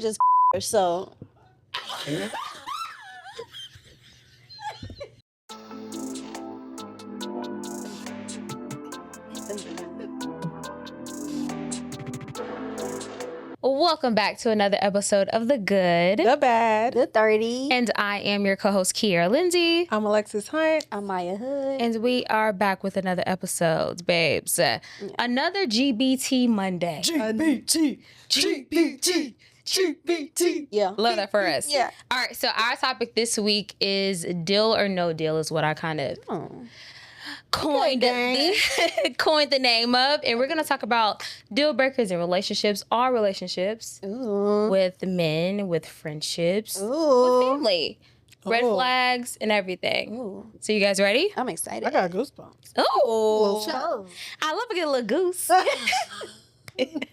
could just her, so. Welcome back to another episode of The Good, The Bad, The 30. and I am your co-host Kiera Lindsay. I'm Alexis Hunt. I'm Maya Hood. And we are back with another episode, babes. Another GBT Monday. GBT. Yeah. Love that for us. Yeah. All right, so our topic this week is deal or no deal is what I kind of coined the name of. And we're going to talk about deal breakers in relationships, all relationships, with men, with friendships, with family, red flags, and everything. Ooh. So you guys ready? I'm excited. I got goosebumps. Oh, I love a good little goose.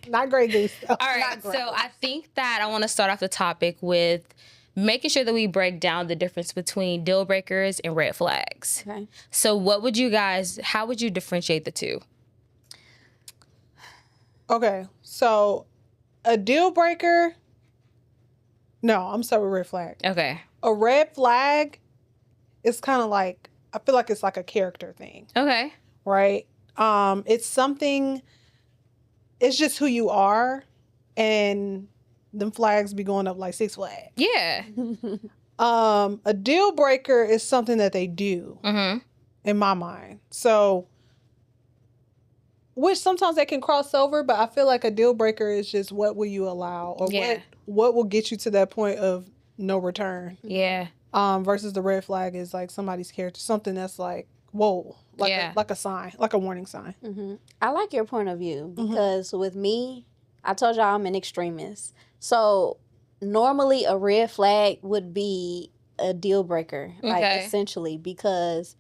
Not great goose, though. All right, so I think that I want to start off the topic with making sure that we break down the difference between deal breakers and red flags. Okay. So how would you differentiate the two? Okay, so a deal breaker. No, I'm sorry, red flag. Okay. A red flag is kind of like, I feel like it's like a character thing, Okay. right? It's something, it's just who you are, and them flags be going up like Six Flags. Yeah. A deal breaker is something that they do, in my mind. So, which sometimes they can cross over, but I feel like a deal breaker is just what will you allow, or what will get you to that point of no return. Yeah. Versus the red flag is like somebody's character, something that's like, whoa, like a sign, like a warning sign. Mm-hmm. I like your point of view because with me, I told y'all I'm an extremist. So normally a red flag would be a deal breaker, like essentially, because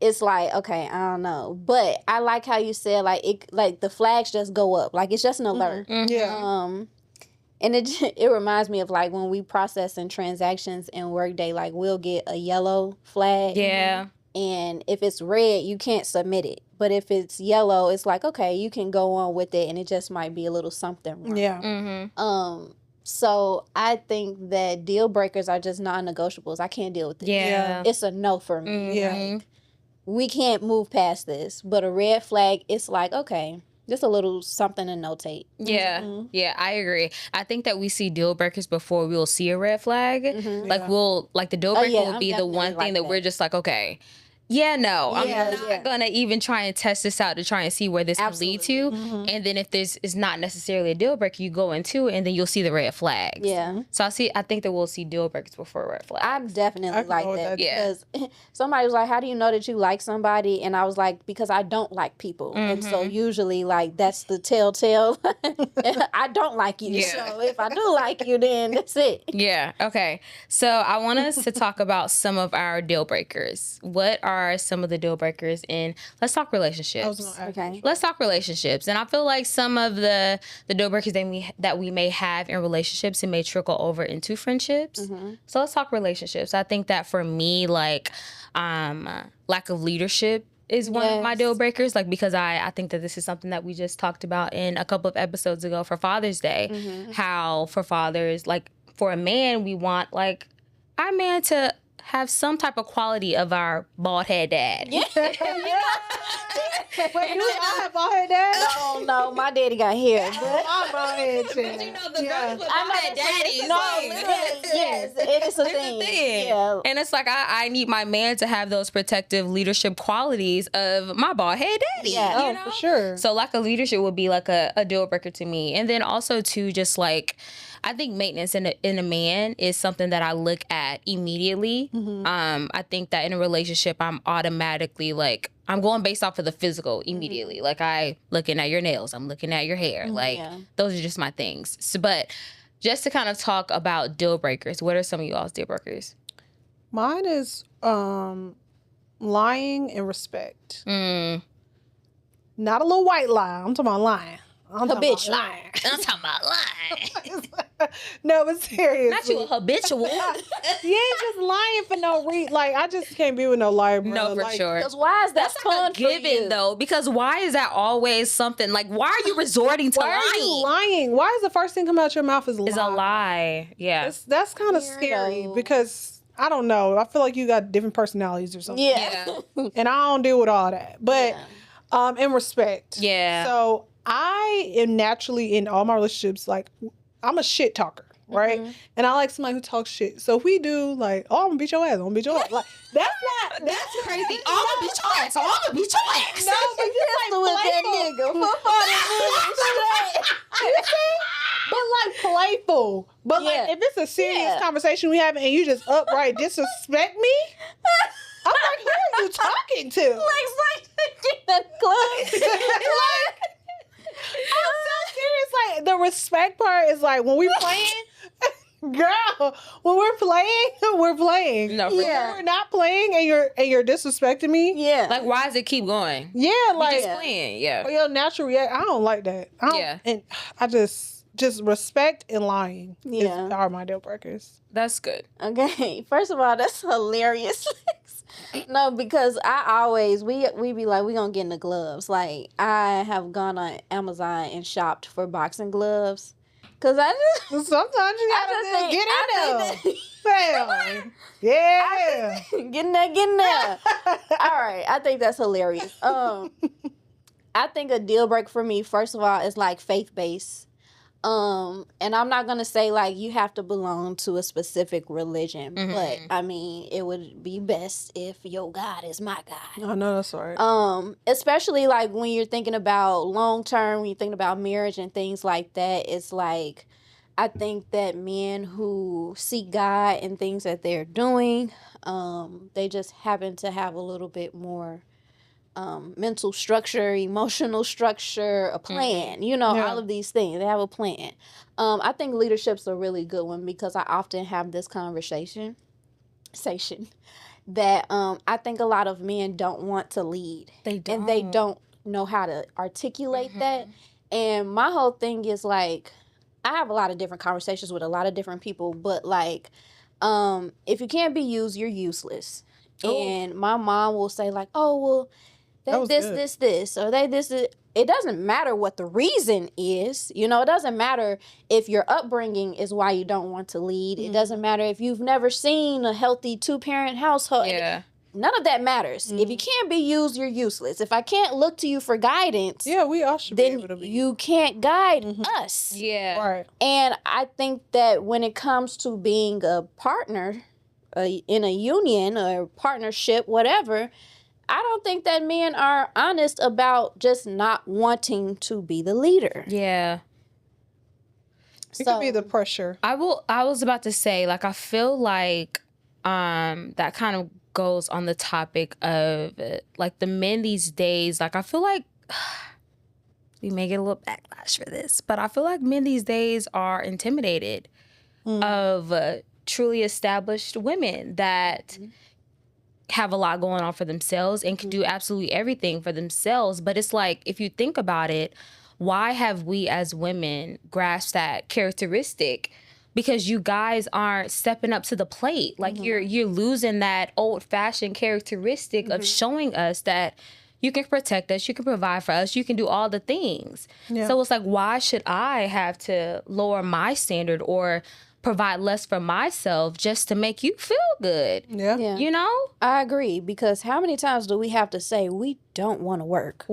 it's like, okay, I don't know. But I like how you said like the flags just go up. Like it's just an alert. Yeah. And it reminds me of like when we processing transactions in Workday, like we'll get a yellow flag. Yeah. And if it's red, you can't submit it. But if it's yellow, it's like, okay, you can go on with it, and it just might be a little something wrong. Yeah. So I think that deal breakers are just non-negotiables. I can't deal with this. Yeah. It's a no for me. Yeah. We can't move past this. But a red flag, it's like, okay, just a little something to notate. Yeah. Yeah, I agree. I think that we see deal breakers before we'll see a red flag. Like the deal breaker will be the one thing that we're just like, okay, I'm not gonna even try and test this out to try and see where this can lead to. And then if this is not necessarily a deal breaker, you go into it and then you'll see the red flags. Yeah. So I think that we'll see deal breakers before red flags. I'm definitely like that because somebody was like, how do you know that you like somebody? And I was like, because I don't like people. And so usually like that's the telltale. I don't like you. So if I do like you, then that's it. Yeah. Okay. So I want us to talk about some of our deal breakers. What are some of the deal breakers in, let's talk relationships. Okay. Let's talk relationships. And I feel like some of the deal breakers that we may have in relationships, it may trickle over into friendships. So let's talk relationships. I think that for me, like lack of leadership is one of my deal breakers, like because I think that this is something that we just talked about in a couple of episodes ago for Father's Day. How for fathers, like for a man, we want like our man to have some type of quality of our bald head dad. Wait, do I have bald head dad? No, my daddy got hair. My bald head dad. You know, the girls with bald head daddies. Yes, it is a thing. Yeah. And it's like I need my man to have those protective leadership qualities of my bald head daddy. Yeah. You know? For sure. So lack of leadership would be like a deal breaker to me. And then also too, just like I think maintenance in a man is something that I look at immediately. I think that in a relationship, I'm automatically like, I'm going based off of the physical immediately. Like I looking at your nails, I'm looking at your hair. Like those are just my things. So, but just to kind of talk about deal breakers, what are some of y'all's deal breakers? Mine is lying and respect. Not a little white lie. I'm talking about lying. I'm habitual. I'm talking about lying. No, but seriously. Not you a habitual. You ain't just lying for no reason. Like, I just can't be with no liar, bro. No, for like, sure. Because why is that That's not a given, though. Because why is that always something? Like, why are you resorting to why lying? are you lying? Why is the first thing coming out your mouth is a lie? Is a lie. Yeah. That's kind of scary because I don't know. I feel like you got different personalities or something. Yeah. And I don't deal with all that. But in respect. Yeah. So I am naturally in all my relationships, like, I'm a shit talker. Right? Mm-hmm. And I like somebody who talks shit. So if we do like, oh, I'm gonna beat your ass, I'm gonna beat your ass. Like, that's crazy. Oh, I'm gonna beat your ass. Oh, I'm gonna beat your ass. No, but you're like playful. But like playful. But like if it's a serious conversation we having and you just upright disrespect me, I'm like, who are you talking to? Like that club. I'm so serious. Like the respect part is like when we playing. Girl, when we're playing. No, when we're not playing and you're disrespecting me. Yeah. Like, why does it keep going? Yeah, like just playing. Yeah. Or your natural reaction. I don't like that. And I just respect and lying are my deal breakers. That's good. Okay. First of all, that's hilarious. No, because I always we be like, we gonna get in the gloves. Like, I have gone on Amazon and shopped for boxing gloves. Cause sometimes you gotta get in there. Yeah. Get in there. All right. I think that's hilarious. I think a deal breaker for me, first of all, is like faith-based. And I'm not gonna say like you have to belong to a specific religion, but I mean it would be best if your God is my God. I know that's right. Especially like when you're thinking about long term, when you're thinking about marriage and things like that, it's like I think that men who seek God and things that they're doing, they just happen to have a little bit more mental structure, emotional structure, a plan, all of these things. They have a plan. I think leadership's a really good one because I often have this conversation that I think a lot of men don't want to lead. They don't. And they don't know how to articulate that. And my whole thing is like, I have a lot of different conversations with a lot of different people, but like, if you can't be used, you're useless. Ooh. And my mom will say like, oh, well, this, or this. It doesn't matter what the reason is. It doesn't matter if your upbringing is why you don't want to lead. It doesn't matter if you've never seen a healthy 2-parent household. Yeah. None of that matters. If you can't be used, you're useless. If I can't look to you for guidance, we all should be able to be. You can't guide us. Yeah. Right. And I think that when it comes to being a partner in a union or partnership, whatever, I don't think that men are honest about just not wanting to be the leader. Yeah. It could be the pressure. I was about to say, like, I feel like that kind of goes on the topic of like the men these days. Like, I feel like we may get a little backlash for this, but I feel like men these days are intimidated of truly established women that have a lot going on for themselves and can do absolutely everything for themselves. But it's like, if you think about it, why have we as women grasped that characteristic? Because you guys aren't stepping up to the plate. Like you're losing that old-fashioned characteristic of showing us that you can protect us, you can provide for us, you can do all the things. Yeah. So it's like, why should I have to lower my standard or provide less for myself just to make you feel good? Yeah. You know? I agree, because how many times do we have to say we don't want to work?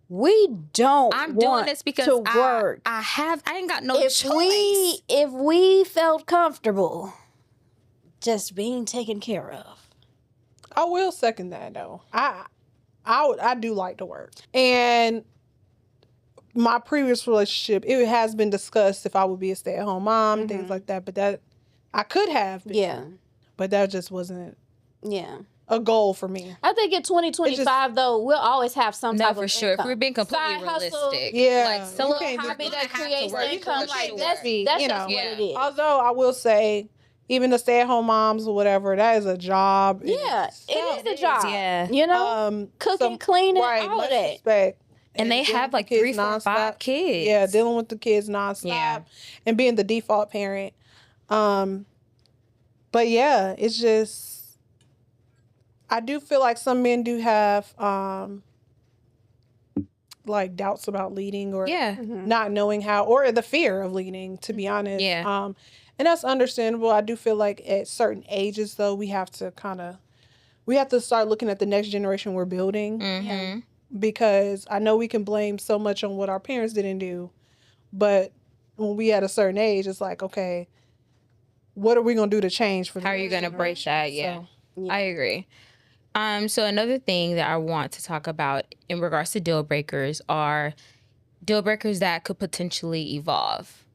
We don't I'm want doing this because to work. I ain't got no choice. If we felt comfortable just being taken care of. I will second that though. I do like to work. And my previous relationship, it has been discussed if I would be a stay-at-home mom, things like that. But that I could have been. Yeah. But that just wasn't a goal for me. I think in 2025 though, we'll always have some type of for sure. income. If we're being completely realistic. Hustle, like some little hobby that creates income. Like that's just what it is. Although I will say, even the stay-at-home moms or whatever, that is a job. Yeah, it is a job. Yeah. You know, cooking, cleaning, all of that. Respect. And they have like 3, 4, 5 kids. Yeah, dealing with the kids nonstop and being the default parent. But yeah, it's just, I do feel like some men do have like doubts about leading or not knowing how, or the fear of leading, to be honest. Yeah. And that's understandable. I do feel like at certain ages, though, we have to start looking at the next generation we're building. Because I know we can blame so much on what our parents didn't do, but when we at a certain age, it's like, okay, what are we going to do to change for the How are you going to break that? Yeah. So, I agree. So another thing that I want to talk about in regards to deal breakers are deal breakers that could potentially evolve.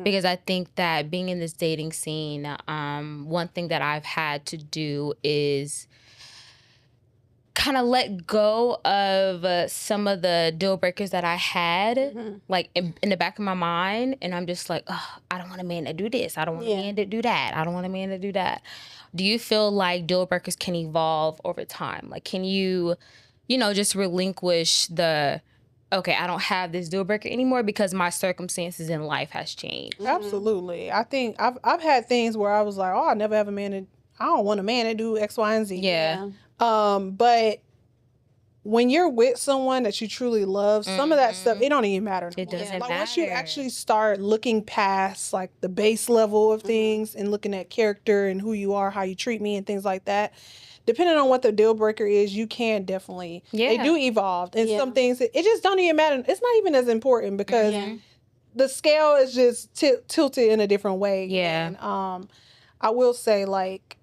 Because I think that being in this dating scene, one thing that I've had to do is kind of let go of some of the deal breakers that I had, like in the back of my mind. And I'm just like, oh, I don't want a man to do this. I don't want a man to do that. I don't want a man to do that. Do you feel like deal breakers can evolve over time? Like, can you just relinquish the, okay, I don't have this deal breaker anymore because my circumstances in life has changed? Absolutely. I think I've had things where I was like, oh, I never have a man to, I don't want a man to do X, Y, and Z. Yeah. But when you're with someone that you truly love, some of that stuff, it don't even matter. It doesn't matter. Once you actually start looking past like the base level of things and looking at character and who you are, how you treat me and things like that, depending on what the deal breaker is, you can definitely, they do evolve. And some things, it just don't even matter. It's not even as important because the scale is just tilted in a different way. Yeah. And I will say, like,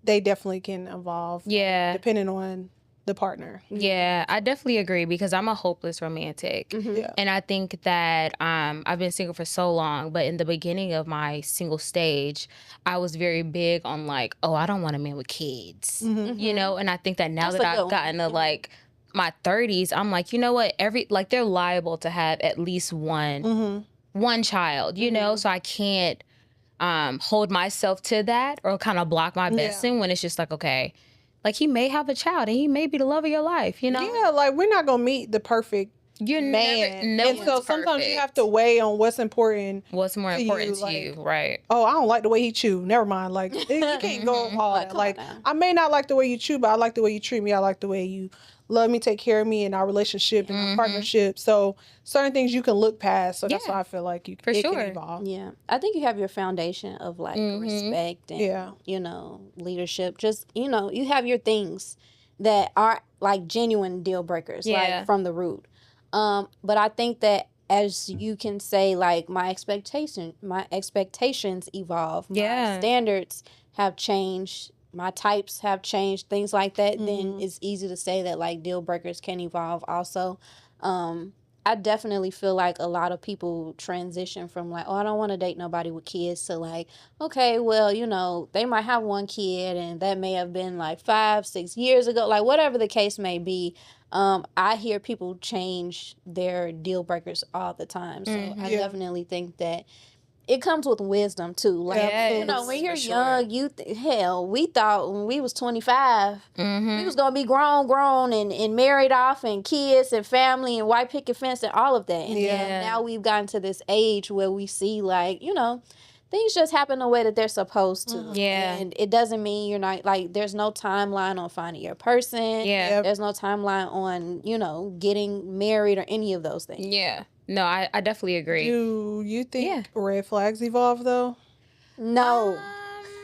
they definitely can evolve. Yeah. Depending on the partner. Yeah, I definitely agree because I'm a hopeless romantic. And I think that I've been single for so long, but in the beginning of my single stage, I was very big on like, oh, I don't want a man with kids, and I think that now that I've gotten to like my 30s, I'm like, you know what, they're liable to have at least one child, so I can't hold myself to that or kind of block my blessing when it's just like, okay, like he may have a child and he may be the love of your life, Yeah, like we're not going to meet the perfect man. And so sometimes you have to weigh on what's important. What's more important to you, right? Oh, I don't like the way he chew. Never mind. Like, you can't go all that. Like, I may not like the way you chew, but I like the way you treat me. I like the way you love me, take care of me in our relationship and our partnership. So certain things you can look past. So that's why I feel like it can evolve. Yeah. I think you have your foundation of like respect and, leadership. Just, you have your things that are like genuine deal breakers, like from the root. But I think that as you can say, like my expectations evolve. My standards have changed. My types have changed, things like that, then it's easy to say that like deal breakers can evolve also. I definitely feel like a lot of people transition from like, oh, I don't want to date nobody with kids to like, okay, well, they might have one kid and that may have been like 5-6 years ago, like whatever the case may be. I hear people change their deal breakers all the time. So I definitely think that it comes with wisdom too. Like, when you're young, we thought when we was 25, we was going to be grown and married off and kids and family and white picket fence and all of that. And now we've gotten to this age where we see like, things just happen the way that they're supposed to. And it doesn't mean you're not, like, there's no timeline on finding your person. There's no timeline on, getting married or any of those things. No, I definitely agree. Do you think red flags evolve though? No.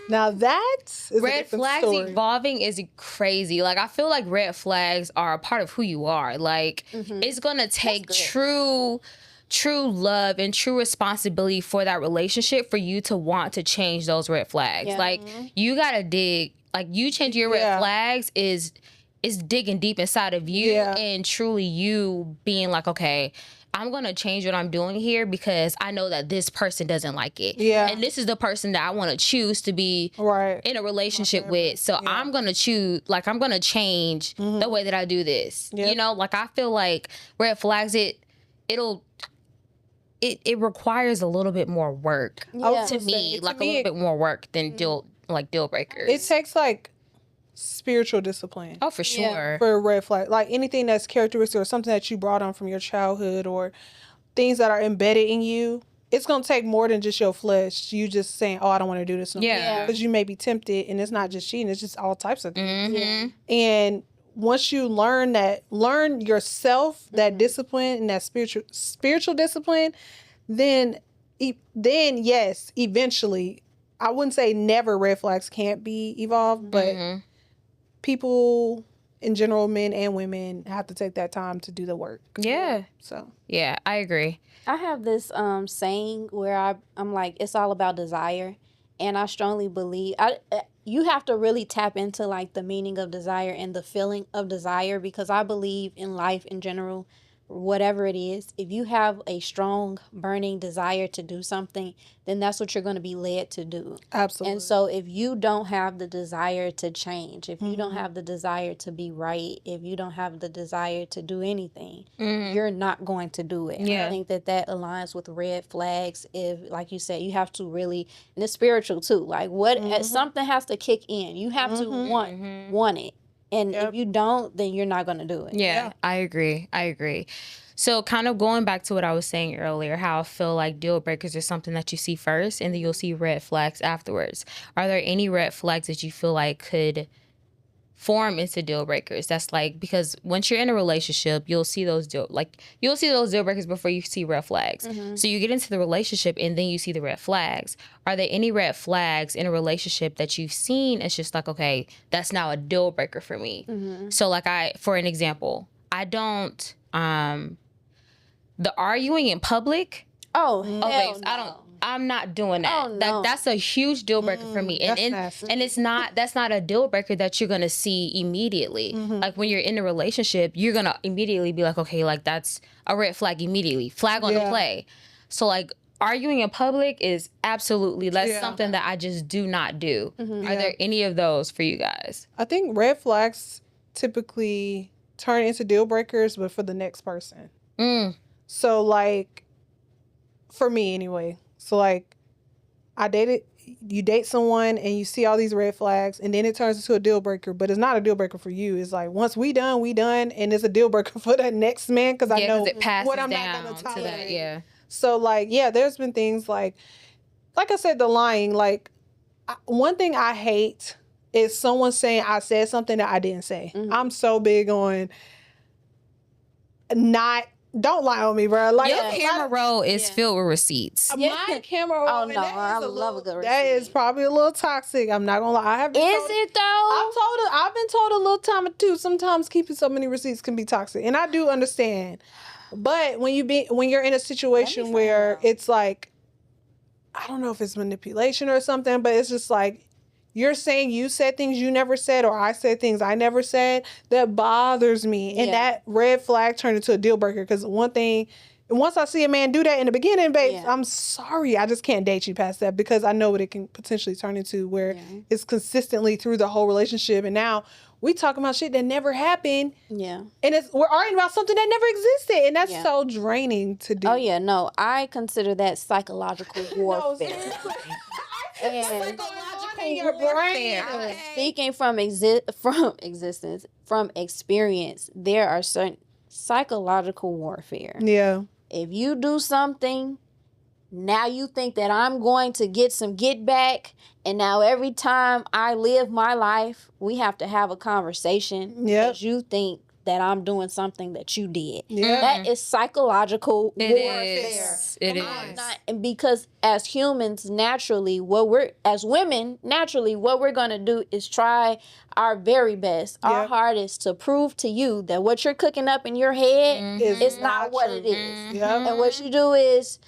Now that is red flags evolving is crazy. Like I feel like red flags are a part of who you are. Like it's gonna take true love and true responsibility for that relationship for you to want to change those red flags. Like you gotta dig. Like you change your red flags is digging deep inside of you and truly you being like, okay, I'm going to change what I'm doing here because I know that this person doesn't like it. And this is the person that I want to choose to be in a relationship with. So I'm going to choose, like, I'm going to change the way that I do this. Like, I feel like red flags, it requires a little bit more work to me, like a little bit more work than deal breakers. It takes like spiritual discipline. Oh, for sure. For a red flag. Like anything that's characteristic or something that you brought on from your childhood or things that are embedded in you, it's going to take more than just your flesh. You just saying, oh, I don't want to do this no more. Yeah. Because you may be tempted, and it's not just cheating, it's just all types of things. Mm-hmm. And once you learn yourself, that discipline and that spiritual discipline, then yes, eventually, I wouldn't say never red flags can't be evolved, but people in general, men and women, have to take that time to do the work. Yeah. So. Yeah, I agree. I have this saying where I'm like, it's all about desire. And I strongly believe you have to really tap into like the meaning of desire and the feeling of desire, because I believe in life in general, whatever it is, if you have a strong burning desire to do something, then that's what you're going to be led to do. Absolutely. And so if you don't have the desire to change, if you don't have the desire to be right, if you don't have the desire to do anything, you're not going to do it. Yeah. I think that aligns with red flags. If, like you said, you have to really, and it's spiritual too, like something has to kick in. You have to want it. And if you don't, then you're not going to do it. Yeah, I agree. So kind of going back to what I was saying earlier, how I feel like deal breakers are something that you see first and then you'll see red flags afterwards. Are there any red flags that you feel like could form into deal breakers? That's like, because once you're in a relationship, you'll see those deal breakers before you see red flags. So you get into the relationship and then you see the red flags. Are there any red flags in a relationship that you've seen? It's just like, okay, that's now a deal breaker for me. So like for an example, I don't, the arguing in public. Oh, hell no. I'm not doing that. Oh, no. That's a huge deal breaker for me. And that's not a deal breaker that you're gonna see immediately. Like when you're in a relationship, you're gonna immediately be like, okay, like that's a red flag immediately. Flag on the play. So like arguing in public is absolutely, that's something that I just do not do. Are there any of those for you guys? I think red flags typically turn into deal breakers, but for the next person. So like, for me anyway. So like, you date someone and you see all these red flags and then it turns into a deal breaker, but it's not a deal breaker for you. It's like, once we done, and it's a deal breaker for that next man, because I know it passes what I'm down not going to tolerate. to that, So like, there's been things like I said, the lying. Like, one thing I hate is someone saying I said something that I didn't say. I'm so big on don't lie on me, bro. Like, your camera roll is filled with receipts. My camera roll. Oh no, I love a good receipt. That is probably a little toxic. I'm not gonna lie. I have been Is it though? I've been told a little time or two. Sometimes keeping so many receipts can be toxic, and I do understand. But when you're in a situation where it's like, I don't know if it's manipulation or something, but it's just like, you're saying you said things you never said, or I said things I never said, that bothers me. And that red flag turned into a deal breaker. Because once I see a man do that in the beginning, babe, I'm sorry, I just can't date you past that, because I know what it can potentially turn into, where it's consistently through the whole relationship. And now we talking about shit that never happened. Yeah. And we're arguing about something that never existed. And that's so draining to do. Oh, yeah. No, I consider that psychological warfare. Speaking from experience, there are certain psychological warfare. Yeah. If you do something, now you think that I'm going to get some get back, and now every time I live my life, we have to have a conversation because you think that I'm doing something that you did. Yeah. That is psychological warfare. It is. Because as humans, naturally, what we're going to do is try our very best, our hardest, to prove to you that what you're cooking up in your head is not what it is. And what you do is,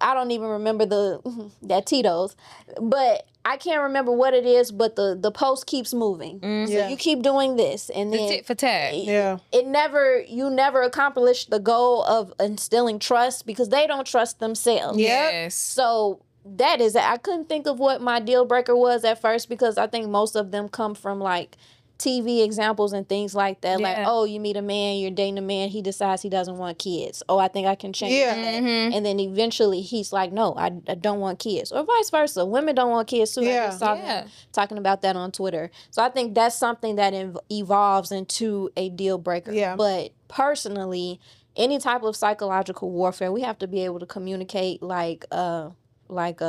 I don't even remember that Tito's, but I can't remember what it is, but the post keeps moving. So you keep doing this, and then tit for tat. You never accomplish the goal of instilling trust, because they don't trust themselves. Yes. So that is, I couldn't think of what my deal breaker was at first, because I think most of them come from like TV examples and things like that. Yeah. Like, oh, you meet a man, you're dating a man, he decides he doesn't want kids. Oh, I think I can change that. And then eventually he's like, no, I don't want kids. Or vice versa. Women don't want kids too. Yeah. I just talking about that on Twitter. So I think that's something that evolves into a deal breaker. Yeah. But personally, any type of psychological warfare, we have to be able to communicate like a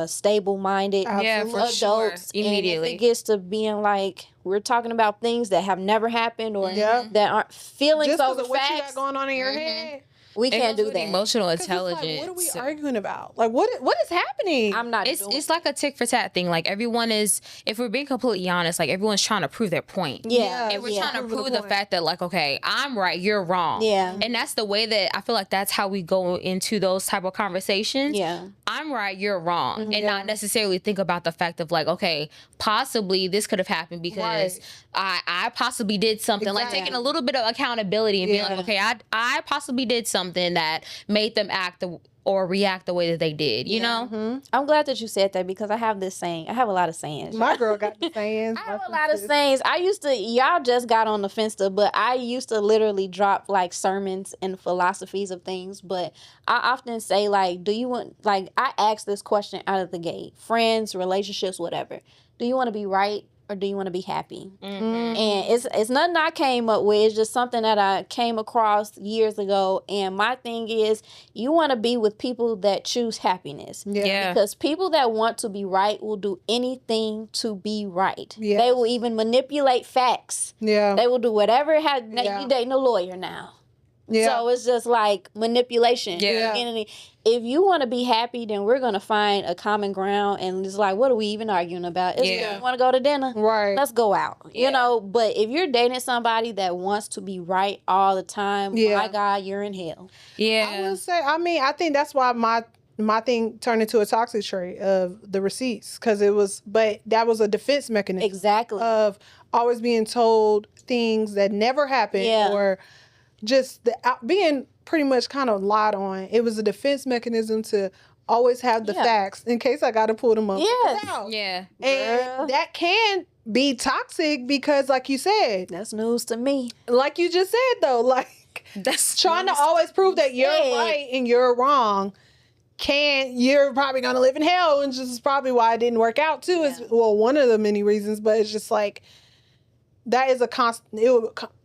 stable-minded adults. Sure. Immediately. And if it gets to being like we're talking about things that have never happened or that aren't feelings just over what facts, you got going on in your head. we can't do that. Emotional intelligence. Like, what are we arguing about? Like, what is happening? I'm not. It's like a tick for tat thing. Like everyone is, if we're being completely honest, like everyone's trying to prove their point. Yeah. And we're trying to prove the fact that like, okay, I'm right, you're wrong. Yeah. And that's the way that I feel like that's how we go into those type of conversations. Yeah. I'm right, you're wrong. And not necessarily think about the fact of like, okay, possibly this could have happened because I possibly did something. Like taking a little bit of accountability and being like, okay, I possibly did something that made them act or react the way that they did, you know? I'm glad that you said that because I have this saying. I have a lot of sayings. My girl got the sayings. I have a lot of sayings. Y'all just got on the Finsta, but I used to literally drop like sermons and philosophies of things. But I often say like, I ask this question out of the gate. Friends, relationships, whatever. Do you want to be right? Or do you want to be happy? And it's nothing I came up with. It's just something that I came across years ago. And my thing is, you want to be with people that choose happiness. Yeah. Because people that want to be right will do anything to be right. Yes. They will even manipulate facts. Yeah. They will do whatever. You dating a lawyer now. Yeah. So it's just like manipulation. Yeah. And if you want to be happy, then we're going to find a common ground. And it's like, what are we even arguing about? You want to go to dinner? Right. Let's go out. You know, but if you're dating somebody that wants to be right all the time, my God, you're in hell. Yeah. I would say, I think that's why my thing turned into a toxic trait of the receipts. But that was a defense mechanism. Exactly. Of always being told things that never happened or just being pretty much kind of lied on. It was a defense mechanism to always have the facts in case I got to pull them up. Yeah. And that can be toxic because, like you said, that's news to me. Like you just said, though, like that's trying to always prove that you're right and you're wrong. You're probably going to live in hell, and just is probably why it didn't work out too. Is one of the many reasons, but it's just like, that is a constant.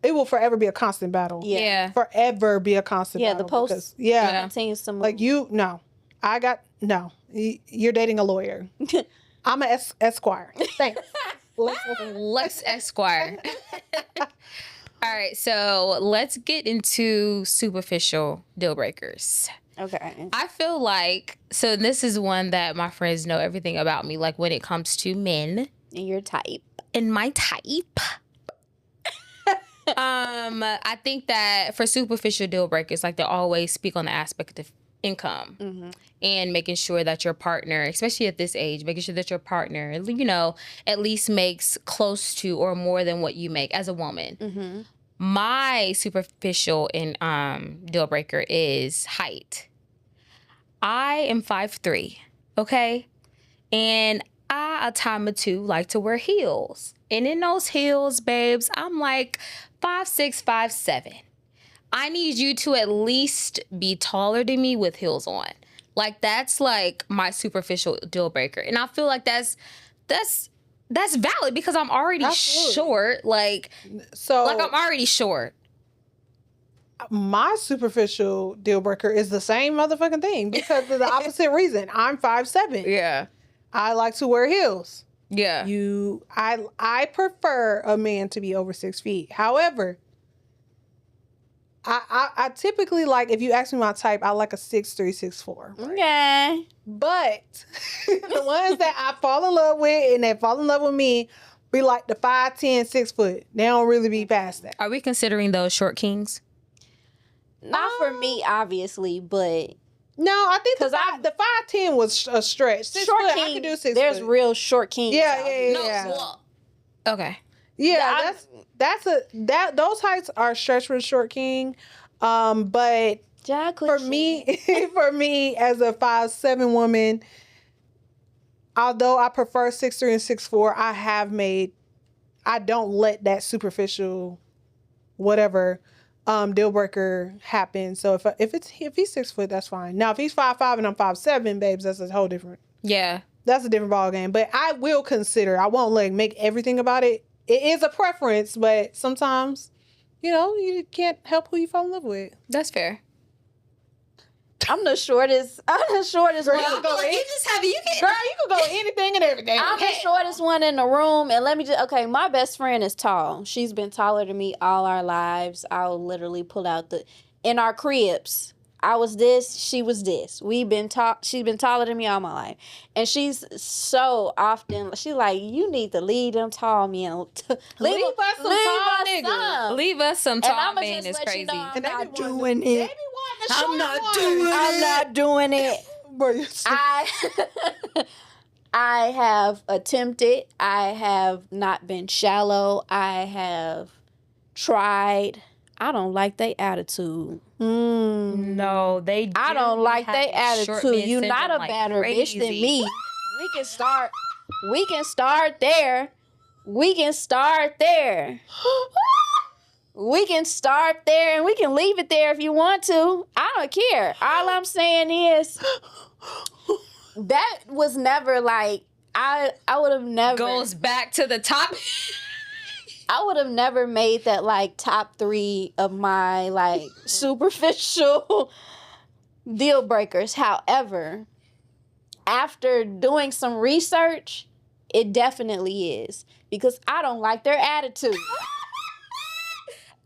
It will forever be a constant battle. Yeah. Forever be a constant battle. The post. Continues to move. Like you're dating a lawyer. I'm an esquire. Thanks. Lex Esquire. All right, so let's get into superficial deal breakers. Okay. I feel like, so this is one that my friends know everything about me, like when it comes to men. And your type. And my type. I think that for superficial deal breakers, like they always speak on the aspect of income and making sure that your partner, especially at this age, making sure that your partner, you know, at least makes close to or more than what you make as a woman. My superficial and deal breaker is height. I am 5'3", okay? And I, a time or two, like to wear heels. And in those heels, babes, I'm like 5'6", 5'7". I need you to at least be taller than me with heels on. Like, that's like my superficial deal breaker. And I feel like that's valid because I'm already short. Like I'm already short. My superficial deal breaker is the same motherfucking thing because of the opposite reason. I'm 5'7". Yeah. I like to wear heels. Yeah. I prefer a man to be over 6 feet. However, I typically like, if you ask me my type, I like a 6'3", 6'4". Right? Okay. But the ones that I fall in love with and that fall in love with me be like the 5'10", 6 foot. They don't really be past that. Are we considering those short kings? Not for me, obviously, but no, I think the 5'10" was a stretch. 6 short foot, king, I can do 6 there's foot. real short kings. Yeah. Okay. Yeah, those heights are stretch for the short king. But for me as a 5'7" woman, although I prefer 6'3" and 6'4", I have made I don't let that superficial whatever deal breaker happen. So if he's 6 foot, that's fine. Now if he's 5'5" and I'm 5'7", babes, that's a whole different. Yeah. That's a different ball game. But I will consider. I won't make everything about it. It is a preference, but sometimes, you can't help who you fall in love with. That's fair. I'm the shortest. I'm the shortest one. You just have you can. Girl, you can go anything and everything. I'm the shortest one in the room, and let me just. Okay, my best friend is tall. She's been taller than me all our lives. I'll literally pull out in our cribs. I was this, she was this. We've been she's been taller than me all my life. And she's so often, she's like, you need to leave them tall men. Leave us some tall niggas. Leave us some tall men is crazy. You know, I'm And not doing it. I'm not doing it. I have attempted. I have not been shallow. I have tried. I don't like their attitude. No, they do. I don't like their attitude. You're not a better bitch than me. We can start there. We can start there. We can start there and we can leave it there if you want to. I don't care. All I'm saying is that was never like I would have never goes back to the top. I would have never made that like top 3 of my like superficial deal breakers. However, after doing some research, it definitely is because I don't like their attitude.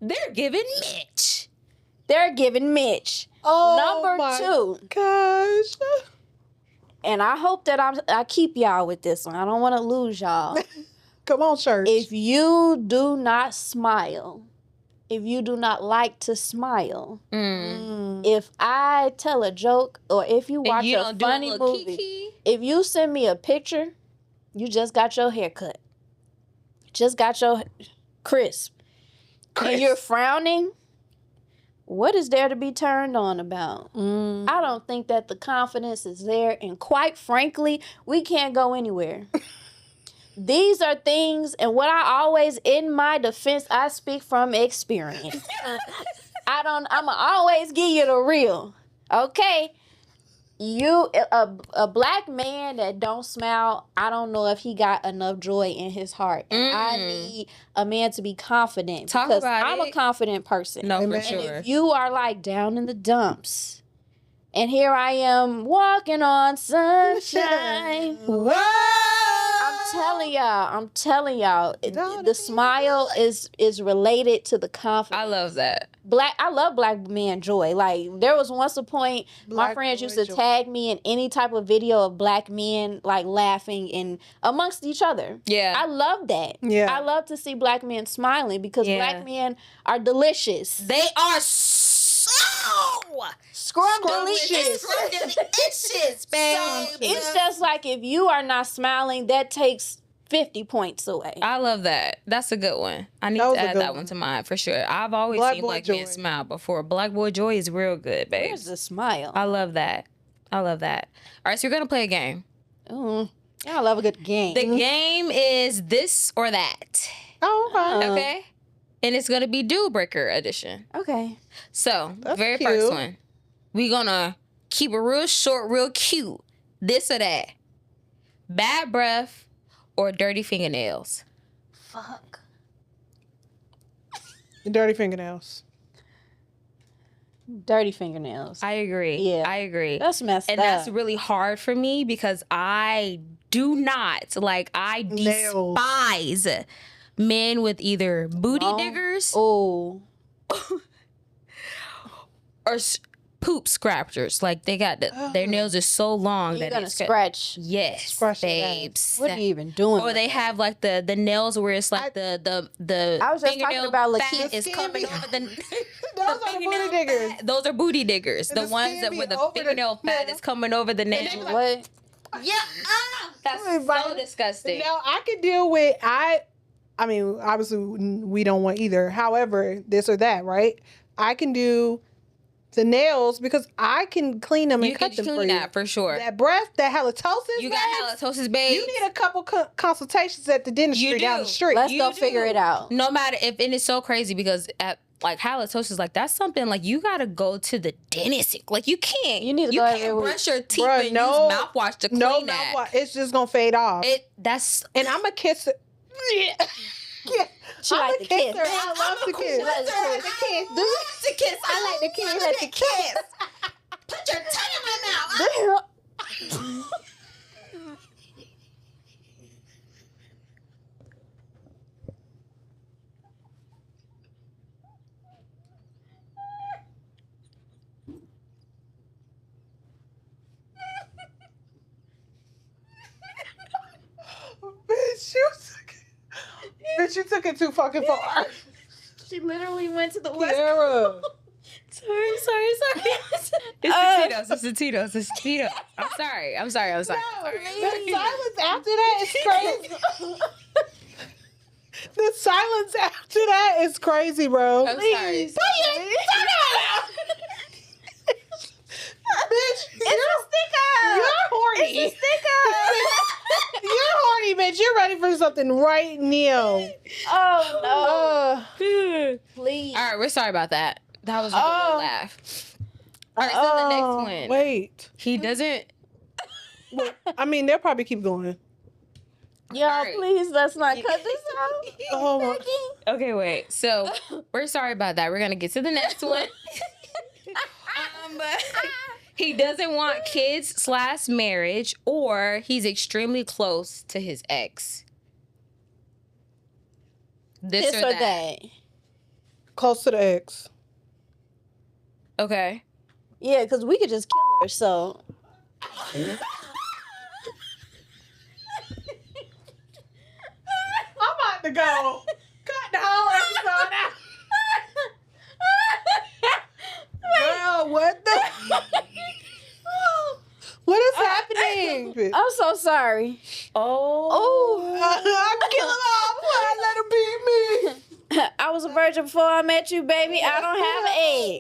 They're giving Mitch. They're giving Mitch. Oh, Number 2. Gosh. And I hope that I keep y'all with this one. I don't want to lose y'all. Come on, church. If you do not smile, if you do not like to smile, if I tell a joke or if you watch a funny movie, if you send me a picture, you just got your hair cut, just got your crisp, and you're frowning, what is there to be turned on about? I don't think that the confidence is there, and quite frankly, we can't go anywhere. These are things, and what I always, in my defense, I speak from experience. I'ma always give you the real. Okay? A black man that don't smile, I don't know if he got enough joy in his heart. And I need a man to be confident because I'm a confident person. No, for and sure. if you are like down in the dumps, and here I am walking on sunshine. Whoa! I'm telling y'all, the smile is related to the confidence. I love that. I love black man joy. Like there was once a point, my friends used to tag me in any type of video of black men like laughing and amongst each other. Yeah. I love that. Yeah. I love to see black men smiling because black men are delicious. They are Scrumdiddlicious. Scrumdiddlicious, babe. So it's just like if you are not smiling, that takes 50 points away. I love that. That's a good one. I need to add that one to mine for sure. I've always seen black men smile before. Black boy joy is real good, babe. There's the smile. I love that. All right, so we're going to play a game. Yeah, I love a good game. The game is this or that. Oh, okay. Okay? And it's going to be Deal Breaker edition. Okay. So, That's very cute. first one. We're going to keep it real short, real cute. This or that. Bad breath or dirty fingernails? Fuck. Dirty fingernails. Dirty fingernails. I agree. Yeah. I agree. That's messed up. And that's really hard for me because I do not, I despise men with either booty diggers or poop scratchers. Like they got their nails are so long you're that gonna it's scratch. Yes, Scratch babes. What are you even doing? Or they have like the nails where it's like the I was just talking about fat is coming over the Those are booty diggers. Those are booty diggers. The ones that where the fingernail fat is coming over the nail. What? Yeah, that's so disgusting. Now I could deal with I mean, obviously we don't want either. However, this or that, right? I can do the nails because I can clean them and You cut can them clean for you. that for sure. That breath, that halitosis. You got halitosis, babe. You need a couple consultations at the dentistry down the street. Let's go figure it out. No matter if, and it's so crazy because at like halitosis, like that's something like you gotta go to the dentist. Like you can't. You need to you go can't every week. brush your teeth and use mouthwash to clean that. Mouthwash. It's just gonna fade off. And I'm a kisser. Yeah. She like to kiss. I love to kiss. She like to kiss. Do you like to kiss? I like to kiss. You like to kiss. put your tongue in my mouth. Bitch, you took it too fucking far. She literally went to the Kiera. Sorry. It's the Tito's. I'm sorry. No, the silence after that is crazy. The silence after that is crazy, bro. I'm sorry. Bitch, It's a sticker. you're horny. It's a sticker. You're horny, bitch. You're ready for something right now. Oh no! Please. All right, we're sorry about that. That was a good little laugh. All right, so the next one. Wait. He doesn't. I mean, they'll probably keep going. Y'all, right. please, let's not cut this out. Oh, Okay, wait. So we're sorry about that. We're gonna get to the next one. But he doesn't want kids / marriage, or he's extremely close to his ex. This or that. close to the ex. Okay. Yeah, because we could just kill her, so. I'm about to go. Cut the whole episode out. Girl, what the? What is happening? I'm so sorry. Oh. I'm killing her before I let her beat me. I was a virgin before I met you, baby. I don't have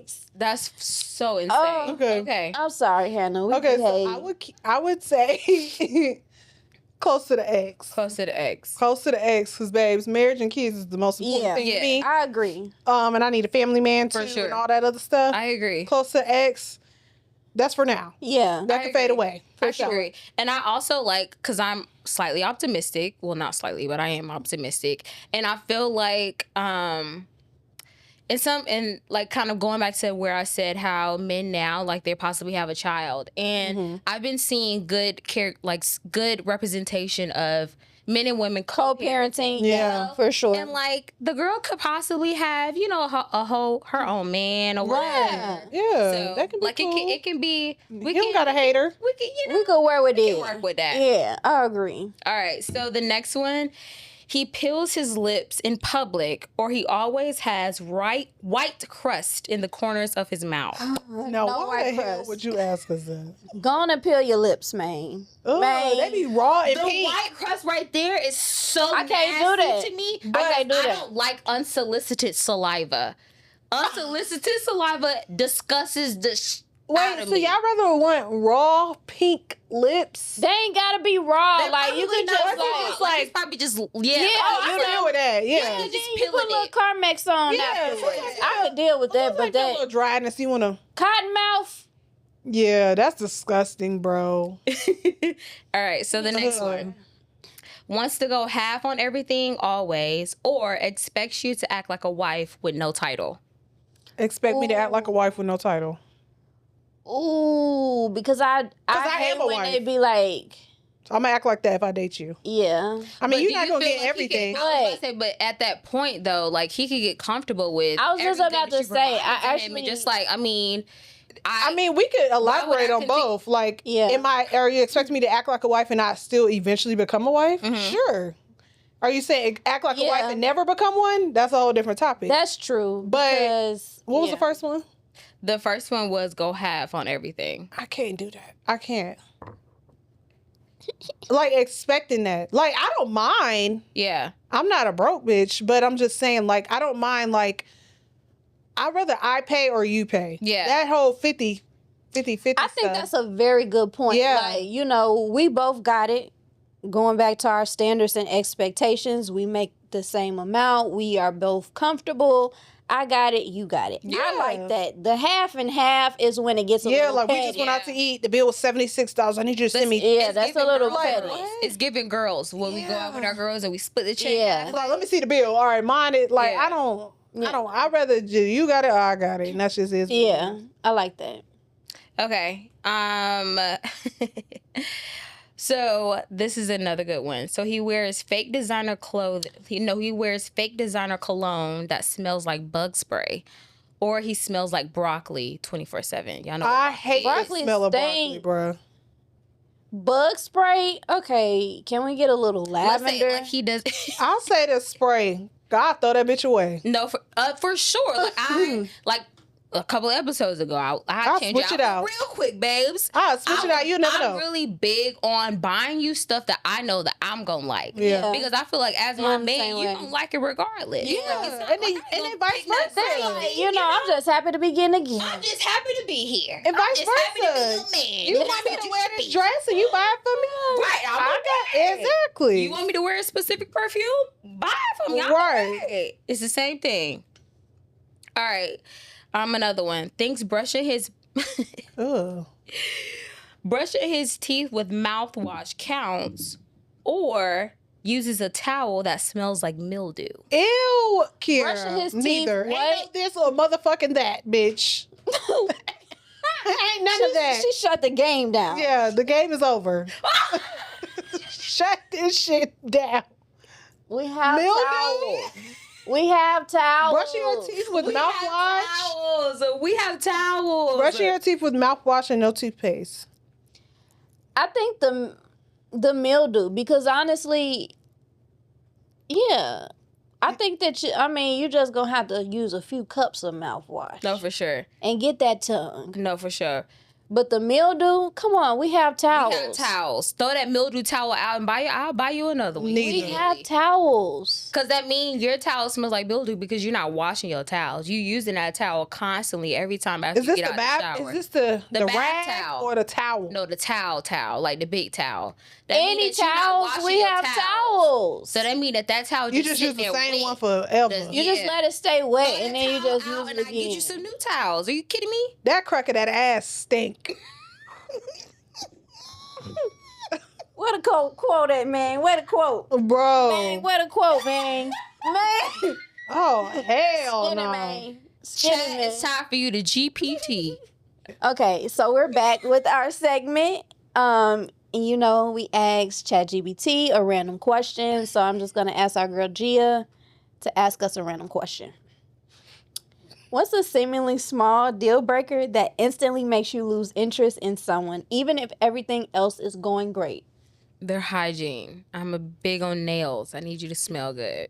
eggs. That's so insane. Oh, okay. I'm sorry, Hannah. We Okay, behave. so I would say close to the ex. Close to the ex. Close to the ex, because babes, marriage and kids is the most important thing to me. I agree. And I need a family man too, For sure. and all that other stuff. I agree. Close to the ex, that's for now. Yeah. That can fade away. For I sure. agree. And I also like, because I'm slightly optimistic. Well, not slightly, but I am optimistic. And I feel like, and like kind of going back to where I said how men now, like they possibly have a child. And I've been seeing good good representation of men and women Co-parenting. Yeah. For sure. And like the girl could possibly have, her own man or whatever. Yeah, So, that can be like cool. it can be. You don't got a hater. We can, we could work with it. work with that. Yeah, I agree. All right. So the next one, he peels his lips in public, or he always has white crust in the corners of his mouth. Now, why white the hell crust. would you ask us that? Go on and peel your lips, man. Oh, Man. they be raw and The pink. white crust right there is so I can't do nasty that. to me. I can't do I that. don't like unsolicited saliva. Unsolicited saliva discusses the out Wait, of so me. y'all rather want raw pink lips? They ain't gotta be raw. They're Like you probably can not just raw. like it's probably just Oh, I can deal with that. Yeah. Yeah. just just you put a peeling little it. Carmex on Yeah, afterwards. yeah. I could deal with that, It's but like that that little dryness you want to. cotton mouth. Yeah, that's disgusting, bro. All right, so the next one. Wants to go half on everything always, or expects you to act like a wife with no title. Expect me to act like a wife with no title. Ooh, because I hate am a when wife. they be like, So I'm gonna act like that if I date you. yeah. I mean, But you're do not you gonna feel get like everything. I was about to say, but at that point though, like he could get comfortable with. I was just everything about that to you say, provide I to him, actually- and just like I mean, we could elaborate on continue- both. Like, Yeah. are you expecting me to act like a wife and not still eventually become a wife? Sure. Are you saying act like a wife Yeah. and never become one? That's a whole different topic. That's true. But because, what was yeah. the first one? the first one was go half on everything. I can't do that. I can't. Like expecting that. Like I don't mind. Yeah. I'm not a broke bitch, but I'm just saying like I don't mind like I'd rather I pay or you pay. Yeah. That whole 50 I think stuff. that's a very good point. Yeah. Like, you know, we both got it. Going back to our standards and expectations, we make the same amount. We are both comfortable. I got it, you got it. Yeah. I like that. The half and half is when it gets a Yeah, little like petty. we just went out to eat. The bill was $76. I need you to send me. Yeah, It's that's a giving little girls. petty. It's giving girls when we go out with our girls and we split the check. Yeah. Like, let me see the bill. All right, mine it. Like, Yeah. I don't. I'd rather you got it or I got it. And that's just it. Yeah, I like that. Okay. So this is another good one. So he wears fake designer clothes. He wears fake designer cologne that smells like bug spray, or he smells like broccoli 24/7. Y'all know. I hate the Broccoli smell of broccoli, stink. bro. Bug spray? Okay, can we get a little Let's say, lavender? like, he does. I'll say the spray. God, throw that bitch away. No, for sure. Like I like a couple episodes ago, I changed switch it out. real quick, babes. I'll switch it out. You never know. I'm really big on buying you stuff that I know that I'm gonna like. Yeah. Because I feel like as Yeah, my I'm the man, same you way. don't like it regardless. Yeah. Like, it's not And then- like and I'm then gonna vice pick nothing versa. out. Like, you know, I'm just happy to be getting a gift. I'm just happy to be here. And vice I'm just happy to versa. be your man. You want me to wear this dress and you buy it for me? Right, I'm I got okay. exactly. You want me to wear a specific perfume? Buy it from me. I'm Right. okay. It's the same thing. All right. Another one. Thinks brushing his Ugh. teeth with mouthwash counts, or uses a towel that smells like mildew. Ew, Kiera. Brushing his teeth, Neither. what? Ain't no this or motherfucking that, bitch. Ain't none of that. She shut the game down. Yeah, the game is over. Shut this shit down. We have Mildew? towels. We have towels. Brushing your teeth with mouthwash. We have towels. Brushing your teeth with mouthwash and no toothpaste. I think the mildew, because honestly, yeah, I think that you just gonna have to use a few cups of mouthwash. No, for sure. And get that tongue. No, for sure. But the mildew, come on, we have towels. We have towels. Throw that mildew towel out and I'll buy you another one. Neither. We have towels. Because that means your towel smells like mildew because you're not washing your towels. You using that towel constantly every time after Is you this get the out bath? the shower. Is this the bath rag towel. or the towel? No, the towel, like the big towel. That Any mean that you're not towels, washing we your have towels. So that mean that towel You just use sitting the there same wet. one forever. You just let it stay wet and then you just use and it I get you again. some new towels. Are you kidding me? That crack of that ass stink. Where the quote at, man? Where the quote? Bro. Man, where the quote, man? Man. Oh, hell Spin it, no. man. Spin it, Chat, man. it's time for you to GPT. Okay, so we're back with our segment. And you know, we asked ChatGPT a random question. So I'm just gonna ask our girl Gia to ask us a random question. What's a seemingly small deal breaker that instantly makes you lose interest in someone, even if everything else is going great? Their hygiene. I'm a big on nails. I need you to smell good.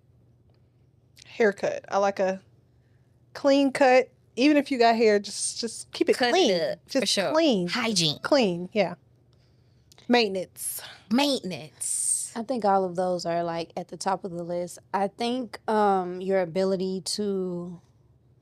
Haircut. I like a clean cut. Even if you got hair, just keep it Cut clean. it up, for Just sure. clean. Hygiene. Clean, yeah. Maintenance. Maintenance. I think all of those are like at the top of the list. I think your ability to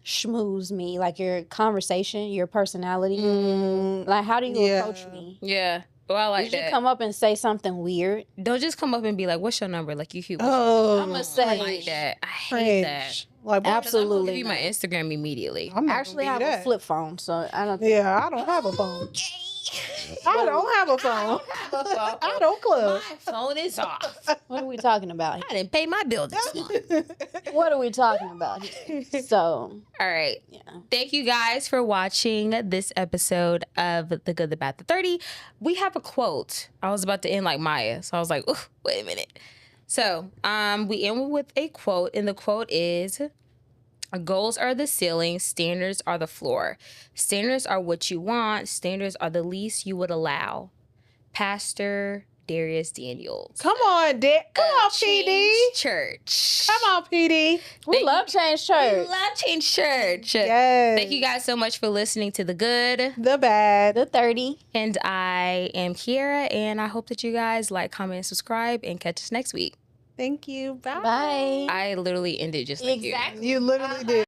schmooze me, like your conversation, your personality. Like, how do you Yeah. approach me? Yeah. Well, I like Did you that. come up and say something weird? Don't just come up and be like, "What's your number?" Like you cute. Oh, I'm gonna I say like that. I hate that. cringe. Like, Because I'm gonna Absolutely give you my not. Instagram immediately. I'm not Actually, I gonna have give you a that. flip phone, so I don't. Yeah, I don't have a phone. I don't have a phone. I don't club. My phone is off. What are we talking about? I didn't pay my bill this month. What are we talking about here? So, All right. yeah. Thank you guys for watching this episode of The Good, the Bad, the 30. We have a quote. I was about to end like Maya, so I was like, "Ooh, wait a minute." So, we end with a quote, and the quote is, "Goals are the ceiling, standards are the floor. Standards are what you want, standards are the least you would allow." Pastor Darius Daniels. Come on, Dick. Come on, Change PD. Church. Come on, PD. We love Change Church. We love Change Church. Yes. Thank you guys so much for listening to The Good. The bad. The 30. And I am Kiera, and I hope that you guys like, comment, and subscribe, and catch us next week. Thank you. Bye. Bye. I literally ended just like you. Exactly. You literally did.